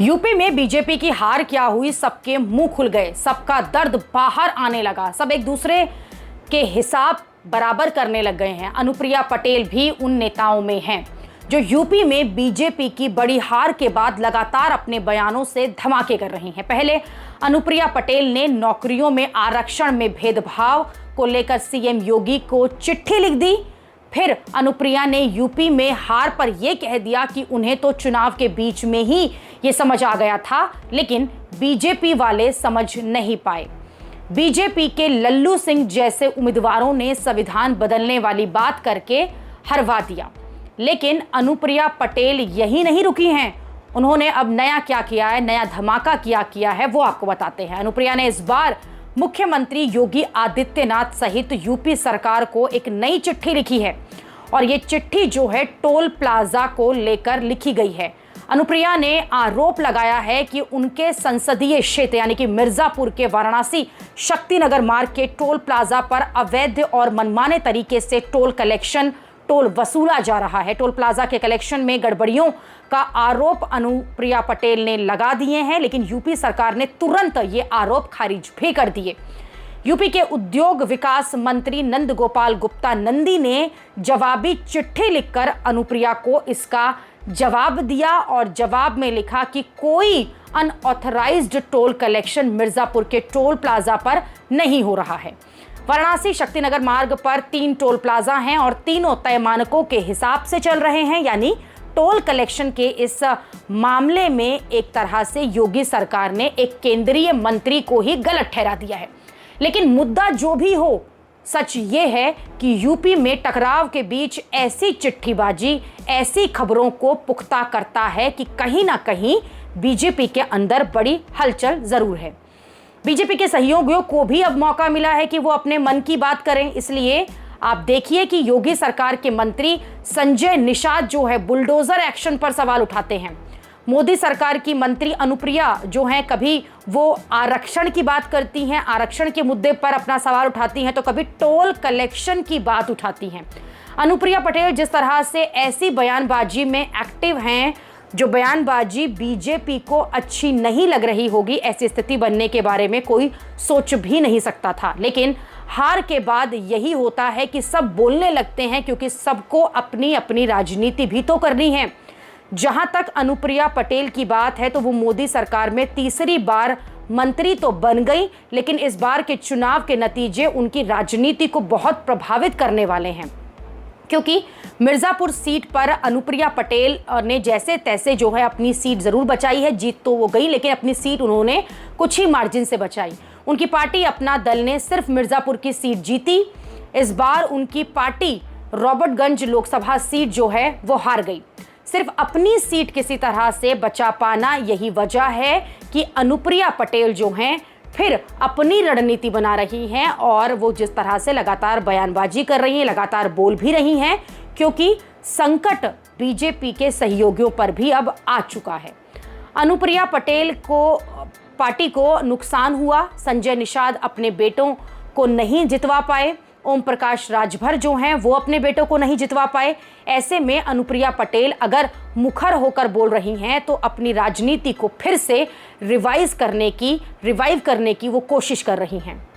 UP में BJP की हार क्या हुई, सबके मुंह खुल गए, सबका दर्द बाहर आने लगा। सब एक दूसरे के हिसाब बराबर करने लग गए हैं। अनुप्रिया पटेल भी उन नेताओं में हैं जो यूपी में बीजेपी की बड़ी हार के बाद लगातार अपने बयानों से धमाके कर रही हैं। पहले अनुप्रिया पटेल ने नौकरियों में आरक्षण में भेदभाव को लेकर सीएम योगी को चिट्ठी लिख दी। फिर अनुप्रिया ने यूपी में हार पर यह कह दिया कि उन्हें तो चुनाव के बीच में ही ये समझ आ गया था, लेकिन बीजेपी वाले समझ नहीं पाए। बीजेपी के लल्लू सिंह जैसे उम्मीदवारों ने संविधान बदलने वाली बात करके हरवा दिया, लेकिन अनुप्रिया पटेल यही नहीं रुकी हैं। उन्होंने अब नया क्या किया है, नया धमाका किया है, वो आपको बताते हैं। अनुप्रिया ने इस बार मुख्यमंत्री योगी आदित्यनाथ सहित यूपी सरकार को एक नई चिट्ठी लिखी है और ये चिट्ठी जो है टोल प्लाजा को लेकर लिखी गई है। अनुप्रिया ने आरोप लगाया है कि उनके संसदीय क्षेत्र यानी कि मिर्जापुर के वाराणसी शक्तिनगर मार्ग के टोल प्लाजा पर अवैध और मनमाने तरीके से टोल वसूला जा रहा है। टोल प्लाजा के कलेक्शन में गड़बड़ियों का आरोप अनुप्रिया पटेल ने लगा दिए हैं, लेकिन यूपी सरकार ने तुरंत ये आरोप खारिज भी कर दिए। यूपी के उद्योग विकास मंत्री नंद गोपाल गुप्ता नंदी ने जवाबी चिट्ठी लिखकर अनुप्रिया को इसका जवाब दिया और जवाब में लिखा कि कोई अनऑथराइज्ड टोल कलेक्शन मिर्जापुर के टोल प्लाजा पर नहीं हो रहा है। वाराणसी शक्तिनगर मार्ग पर 3 टोल प्लाजा हैं और तीनों तय मानकों के हिसाब से चल रहे हैं, यानी टोल कलेक्शन के इस मामले में एक तरह से योगी सरकार ने एक केंद्रीय मंत्री को ही गलत ठहरा दिया है। लेकिन मुद्दा जो भी हो, सच ये है कि यूपी में टकराव के बीच ऐसी चिट्ठीबाजी ऐसी खबरों को पुख्ता करता है कि कहीं ना कहीं बीजेपी के अंदर बड़ी हलचल जरूर है। बीजेपी के सहयोगियों को भी अब मौका मिला है कि वो अपने मन की बात करें। इसलिए आप देखिए कि योगी सरकार के मंत्री संजय निषाद जो है बुलडोजर एक्शन पर सवाल उठाते हैं। मोदी सरकार की मंत्री अनुप्रिया जो हैं, कभी वो आरक्षण की बात करती हैं, आरक्षण के मुद्दे पर अपना सवाल उठाती हैं, तो कभी टोल कलेक्शन की बात उठाती हैं। अनुप्रिया पटेल जिस तरह से ऐसी बयानबाजी में एक्टिव हैं, जो बयानबाजी बीजेपी को अच्छी नहीं लग रही होगी, ऐसी स्थिति बनने के बारे में कोई सोच भी नहीं सकता था। लेकिन हार के बाद यही होता है कि सब बोलने लगते हैं, क्योंकि सबको अपनी अपनी राजनीति भी तो करनी है। जहां तक अनुप्रिया पटेल की बात है, तो वो मोदी सरकार में तीसरी बार मंत्री तो बन गई, लेकिन इस बार के चुनाव के नतीजे उनकी राजनीति को बहुत प्रभावित करने वाले हैं। क्योंकि मिर्जापुर सीट पर अनुप्रिया पटेल ने जैसे तैसे जो है अपनी सीट जरूर बचाई है। जीत तो वो गई, लेकिन अपनी सीट उन्होंने कुछ ही मार्जिन से बचाई। उनकी पार्टी, अपना दल ने सिर्फ मिर्जापुर की सीट जीती। इस बार उनकी पार्टी रॉबर्टगंज लोकसभा सीट जो है वो हार गई। सिर्फ अपनी सीट किसी तरह से बचा पाना, यही वजह है कि अनुप्रिया पटेल जो हैं फिर अपनी रणनीति बना रही हैं और वो जिस तरह से लगातार बयानबाजी कर रही हैं, लगातार बोल भी रही हैं, क्योंकि संकट बीजेपी के सहयोगियों पर भी अब आ चुका है। अनुप्रिया पटेल को पार्टी को नुकसान हुआ। संजय निषाद अपने बेटों को नहीं जितवा पाए, ओम प्रकाश राजभर जो हैं वो अपने बेटों को नहीं जितवा पाए। ऐसे में अनुप्रिया पटेल अगर मुखर होकर बोल रही हैं, तो अपनी राजनीति को फिर से रिवाइव करने की वो कोशिश कर रही हैं।